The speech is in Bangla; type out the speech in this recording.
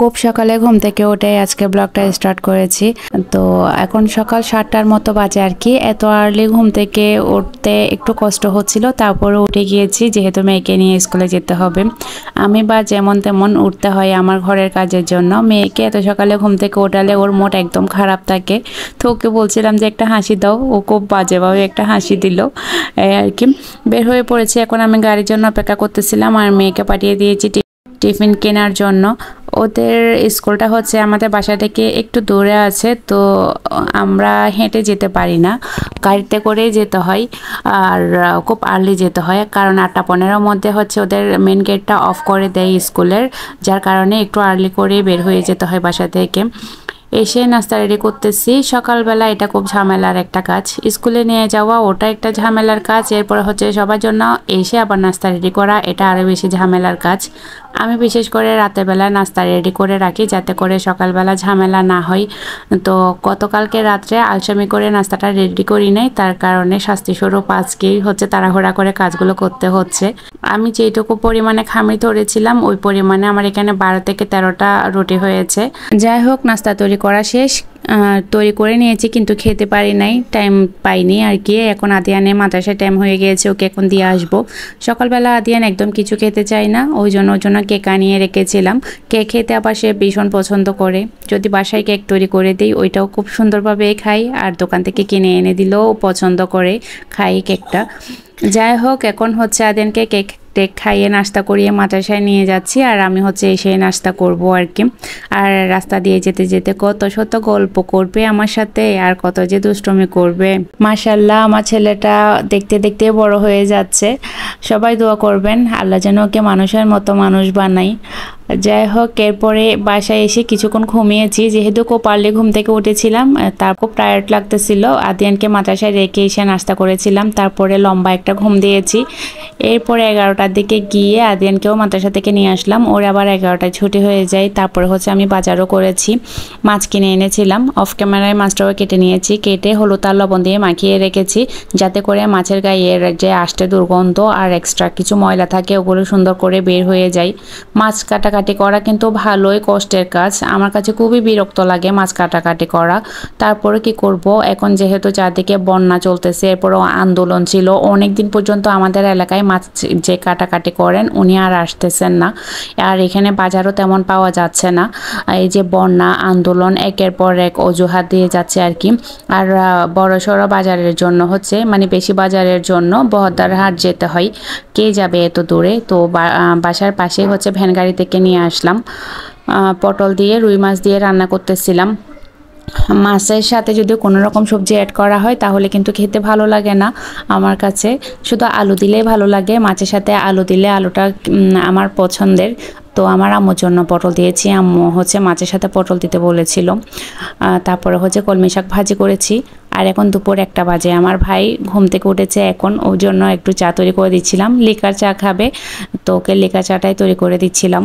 খুব সকালে ঘুম থেকে উঠে আজকে ব্লগটা স্টার্ট করেছি। তো এখন সকাল 7টার মতো বাজে আর কি। এত আর্লি ঘুম থেকে উঠতে একটু কষ্ট হচ্ছিল, তারপরে উঠে গিয়েছি যেহেতু মেয়েকে নিয়ে স্কুলে যেতে হবে। আমি বা যেমন তেমন উঠতে হয় আমার ঘরের কাজের জন্য। মেয়েকে এত সকালে ঘুম থেকে ওঠালে ওর মুড একদম খারাপ থাকে। তো ওকে বলছিলাম যে একটা হাসি দাও, ও খুব বাজেভাবে একটা হাসি দিল এই আর কি। বের হয়ে পড়েছি, এখন আমি গাড়ির জন্য অপেক্ষা করতেছিলাম আর মেয়েকে পাঠিয়ে দিয়েছি টিফিন কেনার জন্য। ওদের স্কুলটা হচ্ছে আমাদের বাসা থেকে একটু দূরে আছে, তো আমরা হেঁটে যেতে পারি না, গাড়িতে করেই যেতে হয়। আর খুব আর্লি যেতে হয়, কারণ 8টা 15-র মধ্যে হচ্ছে ওদের মেন গেটটা অফ করে দেয় স্কুলের, যার কারণে একটু আর্লি করে বের হয়ে যেতে হয় বাসা থেকে। এসে নাস্তা রেডি করতেছি। সকালবেলা এটা খুব ঝামেলার একটা কাজ, স্কুলে নিয়ে যাওয়া ওটা একটা ঝামেলার কাজ, এরপরে হচ্ছে সবার জন্য এসে আবার নাস্তা রেডি করা, এটা আরও বেশি ঝামেলার কাজ। আমি বিশেষ করে রাতের বেলা নাস্তা রেডি করে রাখি যাতে করে সকালবেলা ঝামেলা না হয়। তো গতকালকে রাত্রে আলসামি করে নাস্তাটা রেডি করি নাই, তার কারণে শাস্তিস্বরূপ আজকেই হচ্ছে তাড়াহুড়া করে কাজগুলো করতে হচ্ছে। আমি যেটুকু পরিমাণে খামি ধরেছিলাম ওই পরিমাণে আমার এখানে 12 থেকে 13টা রুটি হয়েছে। যাই হোক, নাস্তা তৈরি করা শেষ, তৈরি করে নিয়েছি কিন্তু খেতে পারি নাই, টাইম পাইনি আর কি। এখন আদিয়ানের মাদ্রাসায় টাইম হয়ে গিয়েছে, ওকে এখন দিয়ে আসবো। সকালবেলা আদিয়ান একদম কিছু খেতে চায় না, ওই জন্য কেক আনিয়ে রেখেছিলাম। কেক খেতে আবার সে ভীষণ পছন্দ করে, যদি বাসায় কেক তৈরি করে দিই ওইটাও খুব সুন্দরভাবে খাই, আর দোকান থেকে কিনে এনে দিলেও পছন্দ করে খাই কেকটা। যাই হোক, এখন হচ্ছে আদিয়ানকে কেক খাইয়ে নাস্তা করিয়ে মাদ্রাসায় নিয়ে যাচ্ছি, আর আমি হচ্ছে এসে নাস্তা করব আর কি। আর রাস্তা দিয়ে যেতে যেতে কত শত গল্প করবে আমার সাথে, আর কত যে দুষ্টুমি করবে। মাশাআল্লাহ, আমার ছেলেটা দেখতে দেখতে বড় হয়ে যাচ্ছে। সবাই দোয়া করবেন আল্লাহ যেন ওকে মানুষের মতো মানুষ বানাই। যাই হোক, এরপরে বাসায় এসে কিছুক্ষণ ঘুমিয়েছি, যেহেতু খুব আর্লি ঘুম থেকে উঠেছিলাম, তার খুব টায়ার্ড লাগতেছিল। আদিয়ানকে মাদ্রাসায় রেখে এসে নাস্তা করেছিলাম, তারপরে লম্বা একটা ঘুম দিয়েছি। এরপরে 11টার দিকে গিয়ে আদিয়ানকেও মাদ্রাসা থেকে নিয়ে আসলাম, ওর আবার 11টায় ছুটি হয়ে যায়। তারপরে হচ্ছে আমি বাজারও করেছি, মাছ কিনে এনেছিলাম। অফ ক্যামেরায় মাছটাও কেটে নিয়েছি, কেটে হলুদ আর লবণ দিয়ে মাখিয়ে রেখেছি যাতে করে মাছের গায়ের যে আষ্টে দুর্গন্ধ আর এক্সট্রা কিছু ময়লা থাকে ওগুলো সুন্দর করে বের হয়ে যায়। মাছ কাটাকাটি করা কিন্তু ভালোই কষ্টের কাজ, আমার কাছে খুবই বিরক্ত লাগে মাছ কাটাকাটি করা। তারপরে কি করব, এখন যেহেতু চারদিকে বন্যা চলতেছে, এরপরও আন্দোলন ছিল, অনেক দিন পর্যন্ত আমাদের এলাকায় মাছ যে কাটাকাটি করেন উনি আর আসতেছেন না, আর এখানে বাজারও তেমন পাওয়া যাচ্ছে না। এই যে বন্যা আন্দোলন একের পর এক অজুহাত দিয়ে যাচ্ছে আর কি। আর বড়সড় বাজারের জন্য হচ্ছে মানে বেশি বাজারের জন্য বহদ্দার হাট যেতে হয়, কে যাবে এত দূরে। তো বাসার পাশে হচ্ছে ভ্যান গাড়ি থেকে নিয়ে আসলাম। পটল দিয়ে রুই মাছ দিয়ে রান্না করতেছিলাম। মাছের সাথে যদি কোনো রকম সবজি অ্যাড করা হয় তাহলে কিন্তু খেতে ভালো লাগে না আমার কাছে, শুধু আলু দিলেই ভালো লাগে। মাছের সাথে আলু দিলে আলুটা আমার পছন্দের। তো আমার আম্মুর জন্য পটল দিয়েছি, আম্মু হচ্ছে মাছের সাথে পটল দিতে বলেছিল। তারপরে হচ্ছে কলমি শাক ভাজি করেছি। আর এখন দুপুর 1টা বাজে, আমার ভাই ঘুম থেকে উঠেছে এখন, ওর জন্য একটু চা তৈরি করে দিচ্ছিলাম। লিকার চা খাবে, তো ওকে লিকার চাটাই তৈরি করে দিচ্ছিলাম।